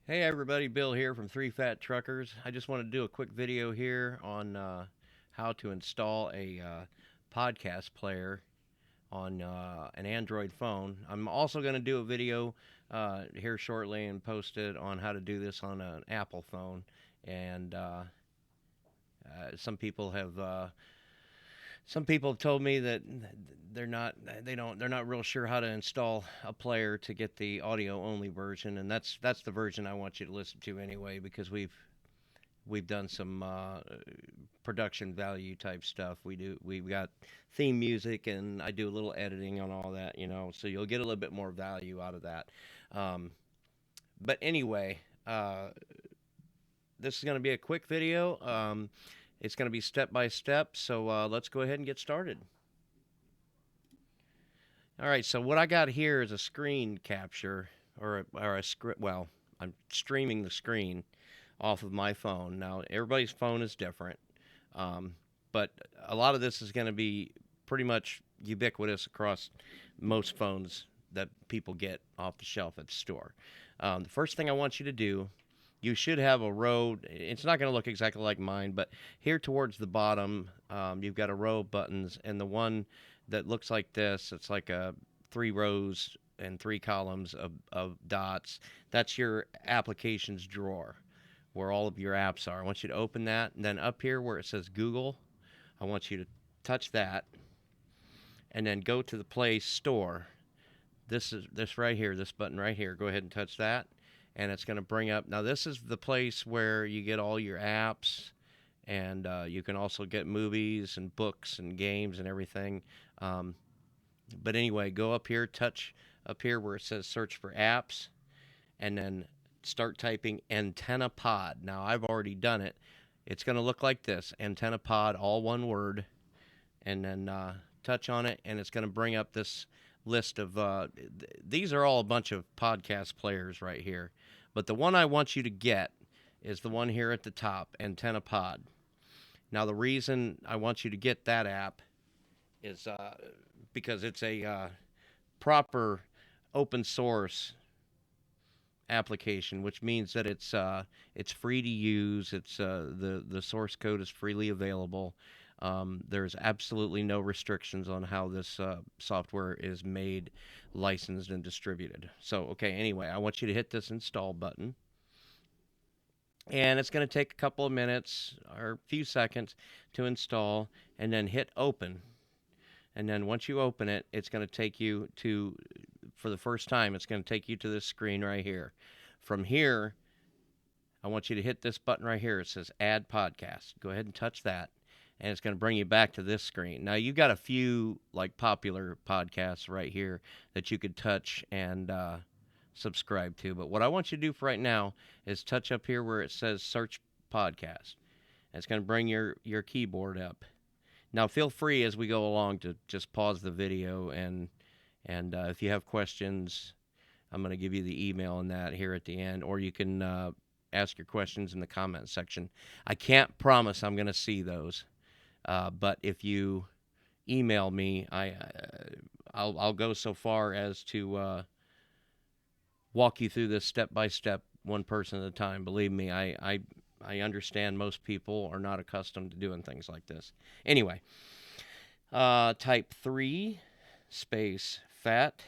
Hey everybody, Bill here from Three Fat Truckers. I just want to do a quick video here on how to install a podcast player on an Android phone. I'm also going to do a video here shortly and post it on how to do this on an Apple phone. And some people have told me that they're not real sure how to install a player to get the audio only version, and that's the version I want you to listen to anyway, because we've done some production value type stuff. We've got theme music, and I do a little editing on all that, so you'll get a little bit more value out of that. Um, but anyway, this is going to be a quick video. It's going to be step by step, so let's go ahead and get started. All right, so what I got here is a screen capture or a script. Well, I'm streaming the screen off of my phone. Now, everybody's phone is different, um, but a lot of this is going to be pretty much ubiquitous across most phones that people get off the shelf at the store. The first thing I want you to do, you should have a row. It's not going to look exactly like mine, but here towards the bottom, you've got a row of buttons, and the one that looks like this, it's like a 3 rows and 3 columns of dots. That's your applications drawer where all of your apps are. I want you to open that, and then up here where it says Google, I want you to touch that, and then go to the Play Store. This right here, this button right here. Go ahead and touch that, and it's going to bring up. Now this is the place where you get all your apps, and you can also get movies and books and games and everything. Um, but anyway, go up here, touch up here where it says search for apps, and then start typing Antenna Pod. Now I've already done it. It's going to look like this: Antenna Pod, all one word, and then touch on it, and it's going to bring up this list of. These are all a bunch of podcast players right here, but the one I want you to get is the one here at the top, Antenna Pod. Now the reason I want you to get that app is because it's a proper open source application, which means that it's free to use. It's the source code is freely available. There's absolutely no restrictions on how this software is made, licensed, and distributed. So, okay, anyway, I want you to hit this install button. And it's going to take a couple of minutes or a few seconds to install, and then hit open. And then once you open it, it's going to take you to, for the first time, it's going to take you to this screen right here. From here, I want you to hit this button right here. It says Add Podcast. Go ahead and touch that, and it's going to bring you back to this screen. Now, you've got a few like popular podcasts right here that you could touch and subscribe to. But what I want you to do for right now is touch up here where it says Search Podcast. And it's going to bring your keyboard up. Now, feel free as we go along to just pause the video, and if you have questions, I'm going to give you the email and that here at the end, or you can ask your questions in the comment section. I can't promise I'm going to see those, but if you email me, I'll go so far as to walk you through this step by step, one person at a time. Believe me, I understand most people are not accustomed to doing things like this. Anyway, type 3 space fat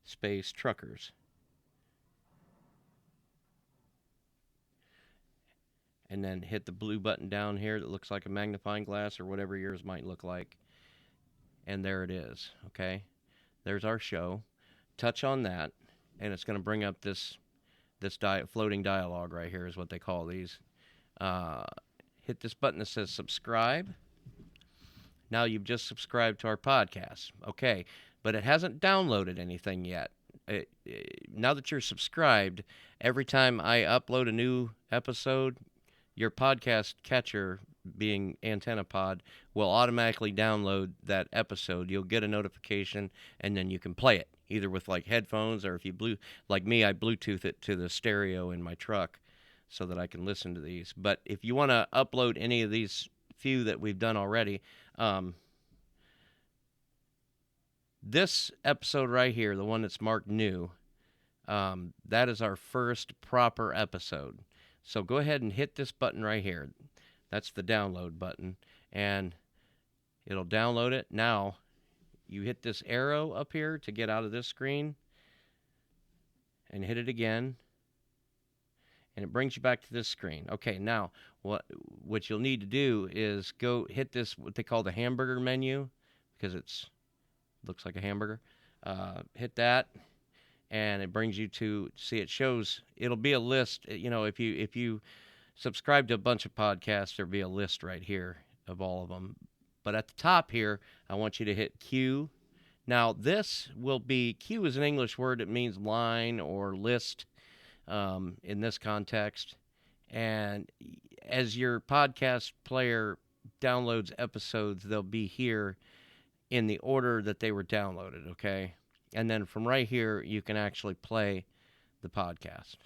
space truckers. And then hit the blue button down here that looks like a magnifying glass or whatever yours might look like. And there it is. Okay. There's our show. Touch on that, and it's going to bring up this floating dialogue right here is what they call these. Hit this button that says subscribe. Now you've just subscribed to our podcast. Okay, but it hasn't downloaded anything yet. Now that you're subscribed, every time I upload a new episode, your podcast catcher, being Antenna Pod, will automatically download that episode. You'll get a notification, and then you can play it either with like headphones, or if you like me, I Bluetooth it to the stereo in my truck so that I can listen to these. But if you want to upload any of these few that we've done already, this episode right here, the one that's marked new, That is our first proper episode. So go ahead and hit this button right here. That's the download button, and it'll download it. Now, you hit this arrow up here to get out of this screen, and hit it again, and it brings you back to this screen. Okay, now what you'll need to do is go hit this what they call the hamburger menu, because it's looks like a hamburger. Hit that, and it brings you to see, it shows, it'll be a list. If you subscribe to a bunch of podcasts, there'll be a list right here of all of them. But at the top here, I want you to hit Q. Now, this will be, Q is an English word. It means line or list in this context. And as your podcast player downloads episodes, they'll be here in the order that they were downloaded, okay? And then from right here, you can actually play the podcast.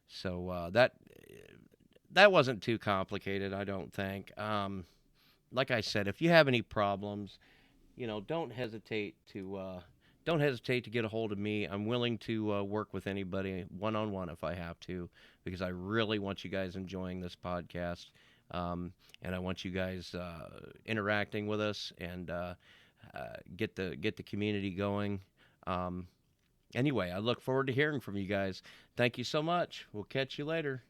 So that wasn't too complicated, I don't think. Like I said, if you have any problems, don't hesitate to get a hold of me. I'm willing to work with anybody one-on-one if I have to, because I really want you guys enjoying this podcast, and I want you guys interacting with us and get the community going. Anyway, I look forward to hearing from you guys. Thank you so much. We'll catch you later.